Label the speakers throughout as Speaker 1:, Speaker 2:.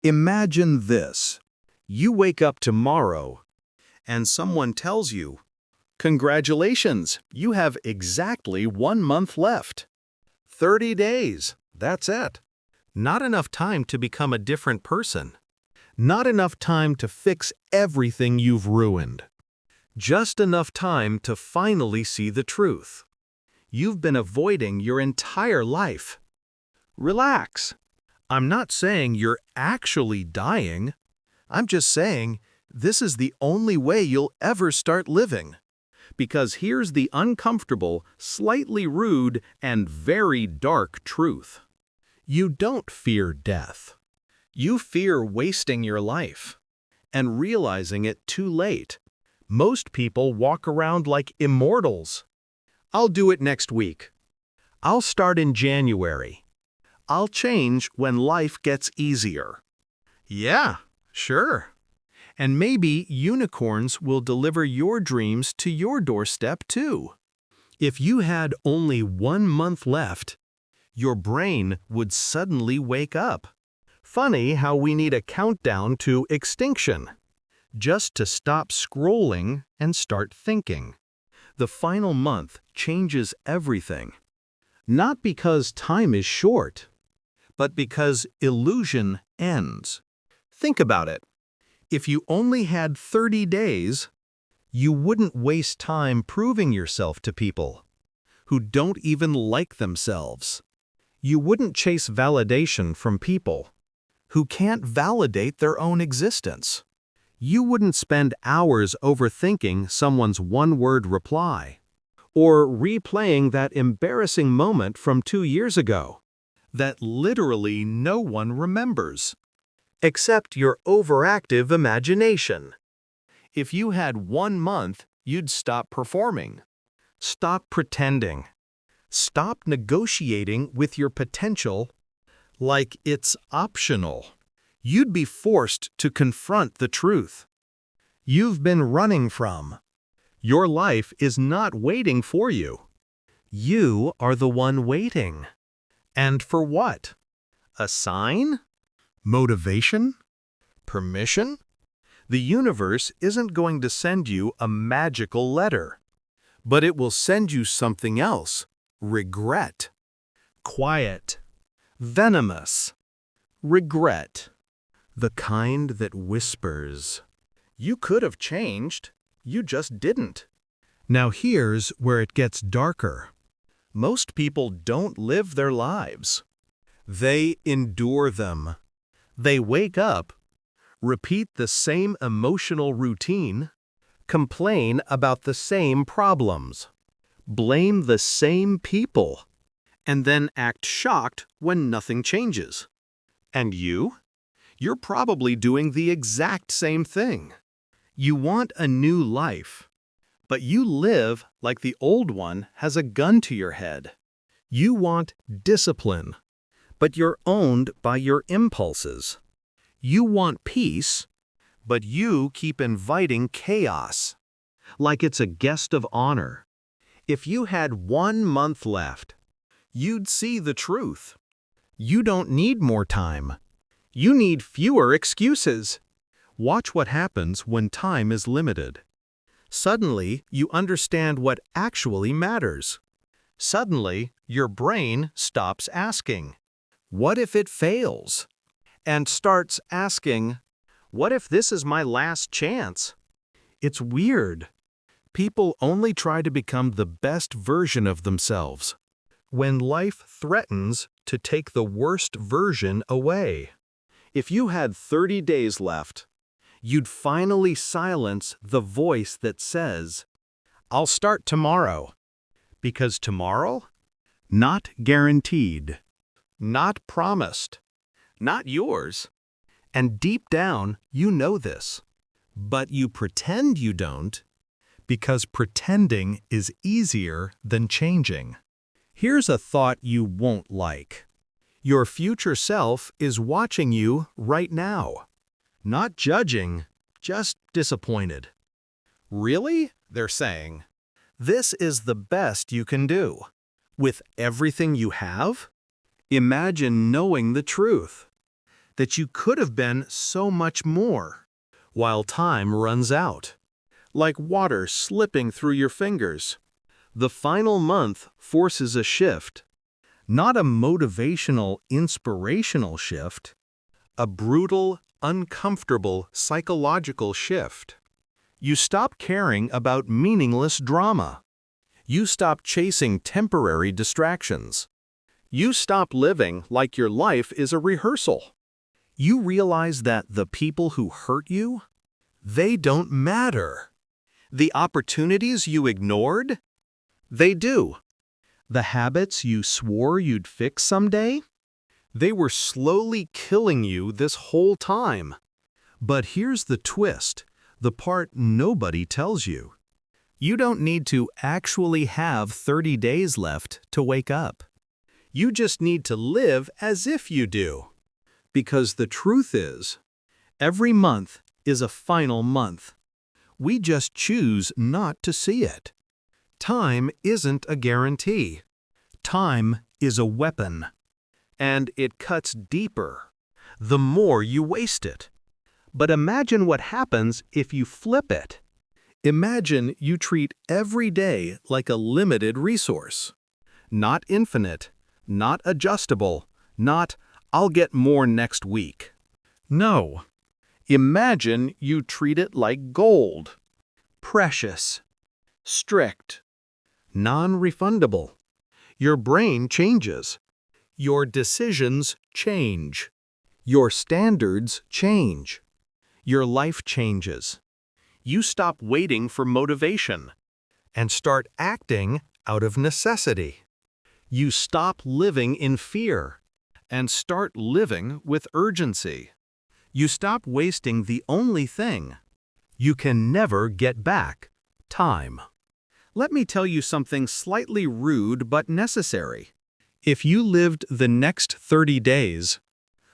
Speaker 1: Imagine this. You wake up tomorrow, and someone tells you, "Congratulations, you have exactly 1 month left. 30 days, that's it. Not enough time to become a different person. Not enough time to fix everything you've ruined. Just enough time to finally see the truth. You've been avoiding your entire life. Relax. I'm not saying you're actually dying. I'm just saying this is the only way you'll ever start living. Because here's the uncomfortable, slightly rude, and very dark truth. You don't fear death. You fear wasting your life and realizing it too late. Most people walk around like immortals. I'll do it next week. I'll start in January. I'll change when life gets easier. Yeah, sure. And maybe unicorns will deliver your dreams to your doorstep too. If you had only 1 month left, your brain would suddenly wake up. Funny how we need a countdown to extinction, just to stop scrolling and start thinking. The final month changes everything. Not because time is short, but because illusion ends. Think about it. If you only had 30 days, you wouldn't waste time proving yourself to people who don't even like themselves. You wouldn't chase validation from people who can't validate their own existence. You wouldn't spend hours overthinking someone's one-word reply or replaying that embarrassing moment from 2 years ago that literally no one remembers, except your overactive imagination. If you had 1 month, you'd stop performing, stop pretending, stop negotiating with your potential like it's optional. You'd be forced to confront the truth you've been running from. Your life is not waiting for you. You are the one waiting. And for what? A sign? Motivation? Permission? The universe isn't going to send you a magical letter, but it will send you something else. Regret. Quiet. Venomous. Regret. The kind that whispers, "You could have changed, you just didn't." Now here's where it gets darker. Most people don't live their lives. They endure them. They wake up, repeat the same emotional routine, complain about the same problems, blame the same people, and then act shocked when nothing changes. And you? You're probably doing the exact same thing. You want a new life, but you live like the old one has a gun to your head. You want discipline, but you're owned by your impulses. You want peace, but you keep inviting chaos, like it's a guest of honor. If you had 1 month left, you'd see the truth. You don't need more time. You need fewer excuses. Watch what happens when time is limited. Suddenly, you understand what actually matters. Suddenly, your brain stops asking, "What if it fails?" and starts asking, "What if this is my last chance?" It's weird. People only try to become the best version of themselves when life threatens to take the worst version away. If you had 30 days left, you'd finally silence the voice that says, "I'll start tomorrow." Because tomorrow? Not guaranteed. Not promised. Not yours. And deep down, you know this. But you pretend you don't, because pretending is easier than changing. Here's a thought you won't like. Your future self is watching you right now. Not judging, just disappointed. "Really?" they're saying. "This is the best you can do. With everything you have?" Imagine knowing the truth. that you could have been so much more, while time runs out, like water slipping through your fingers. The final month forces a shift, not a motivational, inspirational shift, a brutal, uncomfortable psychological shift. You stop caring about meaningless drama. You stop chasing temporary distractions. You stop living like your life is a rehearsal. You realize that the people who hurt you, they don't matter. The opportunities you ignored, they do. The habits you swore you'd fix someday, they were slowly killing you this whole time. But here's the twist, the part nobody tells you. You don't need to actually have 30 days left to wake up. You just need to live as if you do. Because the truth is, every month is a final month. We just choose not to see it. Time isn't a guarantee. Time is a weapon. And it cuts deeper, the more you waste it. But imagine what happens if you flip it. Imagine you treat every day like a limited resource. Not infinite, not adjustable, not "I'll get more next week." No. Imagine you treat it like gold. Precious. Strict. Non-refundable. Your brain changes. Your decisions change. Your standards change. Your life changes. You stop waiting for motivation and start acting out of necessity. You stop living in fear and start living with urgency. You stop wasting the only thing you can never get back, time. Let me tell you something slightly rude but necessary. If you lived the next 30 days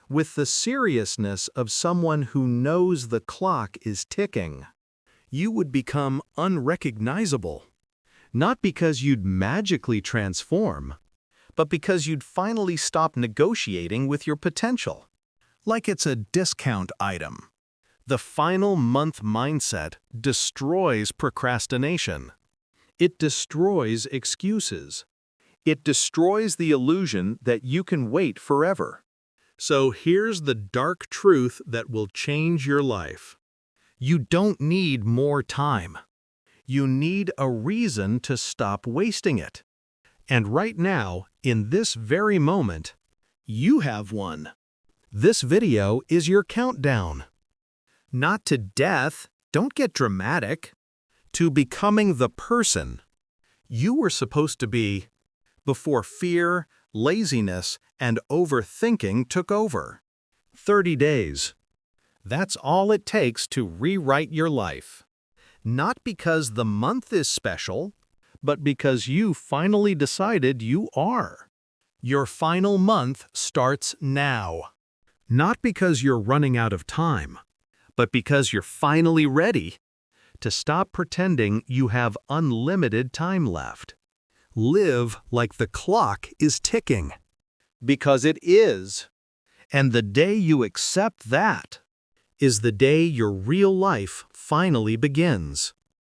Speaker 1: with the seriousness of someone who knows the clock is ticking, you would become unrecognizable. Not because you'd magically transform, but because you'd finally stop negotiating with your potential. Like it's a discount item. The final month mindset destroys procrastination. It destroys excuses. It destroys the illusion that you can wait forever. So here's the dark truth that will change your life. You don't need more time. You need a reason to stop wasting it. And right now, in this very moment, you have one. This video is your countdown. Not to death, don't get dramatic. To becoming the person you were supposed to be before fear, laziness, and overthinking took over. 30 days. That's all it takes to rewrite your life. Not because the month is special, but because you finally decided you are. Your final month starts now. Not because you're running out of time, but because you're finally ready to stop pretending you have unlimited time left. Live like the clock is ticking. Because it is. And the day you accept that is the day your real life finally begins.